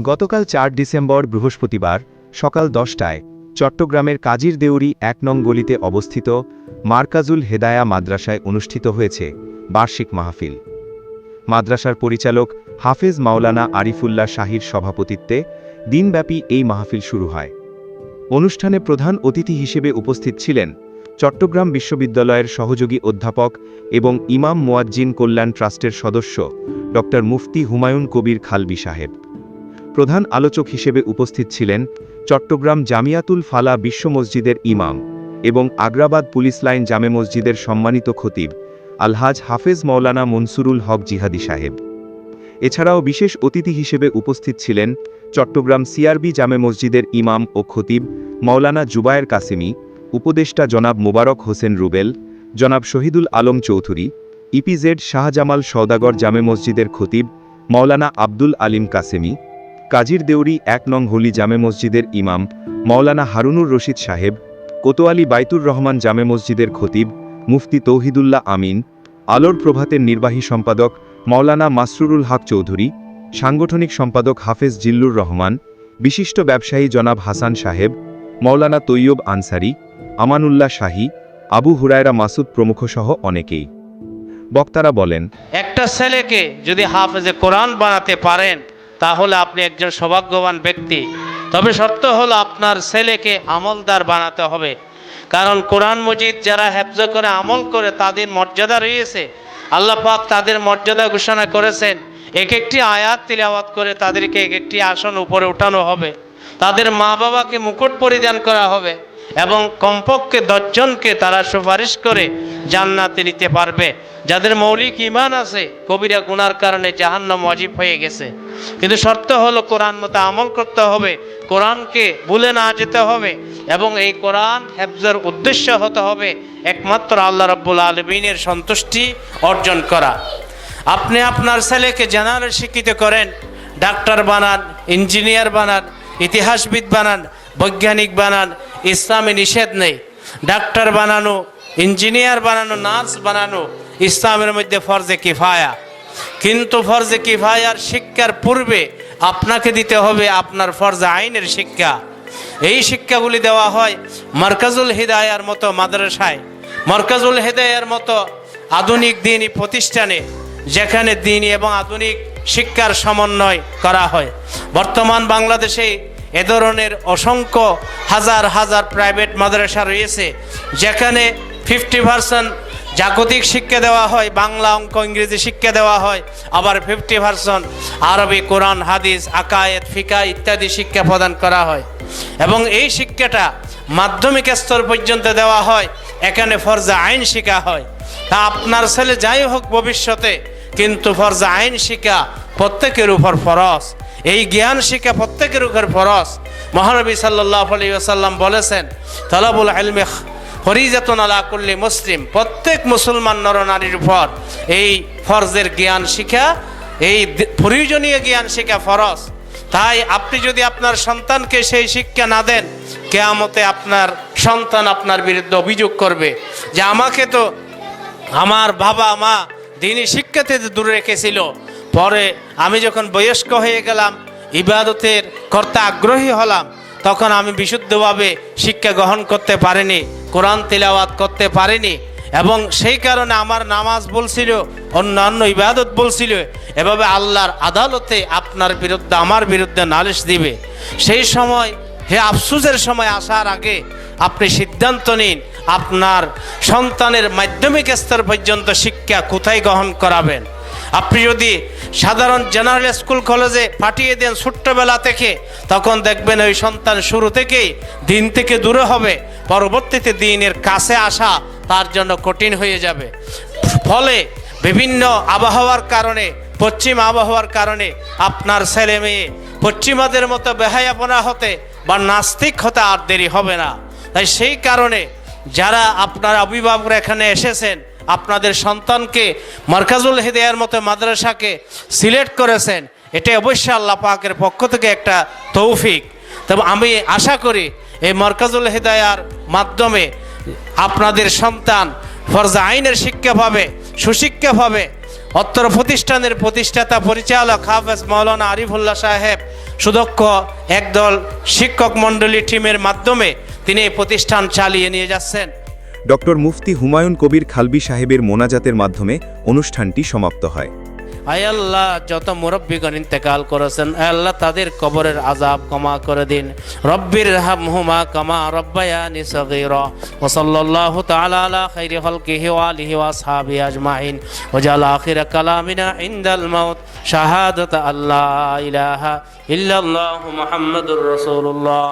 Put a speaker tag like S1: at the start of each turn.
S1: গতকাল ৪ ডিসেম্বর বৃহস্পতিবার সকাল ১০টায় চট্টগ্রামের কাজীর দেউরি ১ নং গলিতে অবস্থিত মারকাজুল হেদায়া মাদ্রাসায় অনুষ্ঠিত হয়েছে বার্ষিক মাহফিল। মাদ্রাসার পরিচালক হাফেজ মাওলানা আরিফুল্লাহ শাহীর সভাপতিত্বে দিনব্যাপী এই মাহফিল শুরু হয়। অনুষ্ঠানে প্রধান অতিথি হিসেবে উপস্থিত ছিলেন চট্টগ্রাম বিশ্ববিদ্যালয়ের সহযোগী অধ্যাপক এবং ইমাম মুয়াজ্জিন কল্যাণ ট্রাস্টের সদস্য ড মুফতি হুমায়ুন কবির খালবি সাহেব। প্রধান আলোচক হিসেবে উপস্থিত ছিলেন চট্টগ্রাম জামিয়াতুল ফালা বিশ্ব মসজিদের ইমাম এবং আগ্রাবাদ পুলিশ লাইন জামে মসজিদের সম্মানিত খতিব আলহাজ হাফেজ মাওলানা মনসুরুল হক জিহাদি সাহেব। এছাড়াও বিশেষ অতিথি হিসেবে উপস্থিত ছিলেন চট্টগ্রাম সিআরবি জামে মসজিদের ইমাম ও খতিব মাওলানা জুবায়ের কাসেমি, উপদেষ্টা জনাব মোবারক হোসেন রুবেল, জনাব শহীদুল আলম চৌধুরী, ইপিজেড শাহজামাল সওদাগর জামে মসজিদের খতিব মাওলানা আব্দুল আলিম কাসেমি, কাজীর দেউরি ১ নং হলি জামে মসজিদের ইমাম মাওলানা হারুনুর রশিদ সাহেব, কোতোয়ালি বাইতুর রহমান জামে মসজিদের খতিব মুফতি তৌহিদুল্লাহ আমিন, আলোর প্রভাতের নির্বাহী সম্পাদক মাওলানা মাসরুরুল হক চৌধুরী, সাংগঠনিক সম্পাদক হাফেজ জিল্লুর রহমান, বিশিষ্ট ব্যবসায়ী জনাব হাসান সাহেব, মাওলানা তৈয়ব আনসারি, আমানুল্লাহ শাহী, আবু হুরায়রা মাসুদ প্রমুখ সহ অনেকেই। বক্তারা বলেন,
S2: একটা ছেলেকে যদি হাফেজে কোরআন বানাতে পারেন তাহলে আপনি একজন সৌভাগ্যবান ব্যক্তি। তবে শর্ত হলো আপনার ছেলেকে আমলদার বানাতে হবে, কারণ কোরআন মজিদ যারা হেফজ করে আমল করে তাদের মর্যাদা রয়েছে। আল্লাহ পাক তাদের মর্যাদা ঘোষণা করেছেন, এক একটি আয়াত তিলাওয়াত করে তাদেরকে এক একটি আসন উপরে উঠানো হবে, তাদের মা বাবাকে মুকুট পরিধান করা হবে এবং কমপক্ষে ১০ জনকে তারা সুপারিশ করে জান্নাতে নিতে পারবে। যাদের মৌলিক ঈমান আছে, কবিরা গুনার কারণে জাহান্নাম ওয়াজিব হয়ে গেছে। কিন্তু শর্ত হলো কোরআন মতো আমল করতে হবে, কোরআনকে ভুলে না যেতে হবে এবং এই কোরআন হেফজের উদ্দেশ্য হতে হবে একমাত্র আল্লাহ রাব্বুল আলামিনের সন্তুষ্টি অর্জন করা। আপনি আপনার ছেলেকে জেনারেল শিক্ষিত করেন, ডাক্তার বানান, ইঞ্জিনিয়ার বানান, ইতিহাসবিদ বানান, বৈজ্ঞানিক বানান, ইসলামে নিষেধ নেই। ডাক্তার বানানো, ইঞ্জিনিয়ার বানানো, নার্স বানানো ইসলামের মধ্যে ফরজে কিফায়া। কিন্তু ফরজে কিফায়ার শিক্ষার পূর্বে আপনাকে দিতে হবে আপনার ফরজে আইনের শিক্ষা। এই শিক্ষাগুলি দেওয়া হয় মারকাজুল হিদায়ার মতো মাদ্রাসায়, মারকাজুল হিদায়ার মতো আধুনিক দ্বীনি প্রতিষ্ঠানে, যেখানে দ্বীনি এবং আধুনিক শিক্ষার সমন্বয় করা হয়। বর্তমান বাংলাদেশে এ ধরনের অসংখ্য হাজার হাজার প্রাইভেট মাদ্রাসা রয়েছে, যেখানে 50% জাগতিক শিক্ষা দেওয়া হয়, বাংলা, অঙ্ক, ইংরেজি শিক্ষা দেওয়া হয়, আবার 50% আরবি, কোরআন, হাদিস, আকায়েদ, ফিকা ইত্যাদি শিক্ষা প্রদান করা হয় এবং এই শিক্ষাটা মাধ্যমিক স্তর পর্যন্ত দেওয়া হয়। এখানে ফরজে আইন শিক্ষা হয়। তা আপনার ছেলে যাই হোক ভবিষ্যতে, কিন্তু ফরজে আইন শিক্ষা প্রত্যেকের উপর ফরজ, এই জ্ঞান শিক্ষা প্রত্যেকের উপর ফরজ। মহানবী সাল্লাল্লাহু আলাইহি ওয়াসাল্লাম বলেছেন, তালাবুল ইলমি ফরিজাতুন আলা কুল্লি মুসলিম, প্রত্যেক মুসলমান নরনারীর উপর এই ফরজের জ্ঞান শিক্ষা, এই প্রয়োজনীয় জ্ঞান শিক্ষা ফরজ। তাই আপনি যদি আপনার সন্তানকে সেই শিক্ষা না দেন, কিয়ামতে আপনার সন্তান আপনার বিরুদ্ধে অভিযোগ করবে যে আমাকে তো আমার বাবা মা দ্বীনি শিক্ষাতে দূরে রেখেছিল, পরে আমি যখন বয়স্ক হয়ে গেলাম, ইবাদতের করতে আগ্রহী হলাম, তখন আমি বিশুদ্ধভাবে শিক্ষা গ্রহণ করতে পারিনি, কোরআন তিলাওয়াত করতে পারিনি এবং সেই কারণে আমার নামাজ বলছিল, অন্যান্য ইবাদত বলছিল। এভাবে আল্লাহর আদালতে আপনার বিরুদ্ধে, আমার বিরুদ্ধে নালিশ দিবে। সেই সময়, হে আফসোসের সময় আসার আগে আপনি সিদ্ধান্ত নিন আপনার সন্তানের মাধ্যমিক স্তর পর্যন্ত শিক্ষা কোথায় গ্রহণ করাবেন। আপনি যদি সাধারণ জেনারেল স্কুল কলেজে পাঠিয়ে দেন ছোট্টবেলা থেকে, তখন দেখবেন ওই সন্তান শুরু থেকেই দিন থেকে দূরে হবে, পরবর্তীতে দিনের কাছে আসা তার জন্য কঠিন হয়ে যাবে। ফলে বিভিন্ন আবহাওয়ার কারণে, পশ্চিম আবহাওয়ার কারণে আপনার ছেলে মেয়ে পশ্চিমাদের মতো বেহায়াপনা হতে বা নাস্তিক হতে আর দেরি হবে না। তাই সেই কারণে যারা আপনার অভিভাবকরা এখানে এসেছেন, আপনাদের সন্তানকে মারকাজুল হিদায়ার মতো মাদ্রাসাকে সিলেক্ট করেছেন, এটা অবশ্যই আল্লাহ পাকের পক্ষ থেকে একটা তৌফিক। তবে আমি আশা করি এই মারকাজুল হিদায়ার মাধ্যমে আপনাদের সন্তান ফরজে আইনের শিক্ষা পাবে, সুশিক্ষা পাবে, অত্র প্রতিষ্ঠানের প্রতিষ্ঠাতা পরিচালক হাফেজ মাওলানা আরিফুল্লাহ সাহেব সুদক্ষ একদল শিক্ষক মণ্ডলী টিমের মাধ্যমে তিনি এই প্রতিষ্ঠান চালিয়ে নিয়ে যাচ্ছেন।
S1: ডক্টর মুফতি হুমায়ুন কবির খালবি সাহেবের মোনাজাতের মাধ্যমে অনুষ্ঠানটি সমাপ্ত হয়।
S2: আয় আল্লাহ, যত মুরব্বীগণ ইন্তেকাল করেছেন আয় আল্লাহ তাদের কবরের আযাব ক্ষমা করে দিন। রব্বির হামহুমা কামা রব্বায়ানি সগীরা। ওয়া সাল্লাল্লাহু তাআলা আলা খাইরি খালকিহি ওয়া আলিহি ওয়া আসহাবিহি আজমাইন। ওয়া জাল আখির কালামিনা ইনদাল মাউত শাহাদাত আল্লা ইলাহা ইল্লাল্লাহু মুহাম্মাদুর রাসূলুল্লাহ।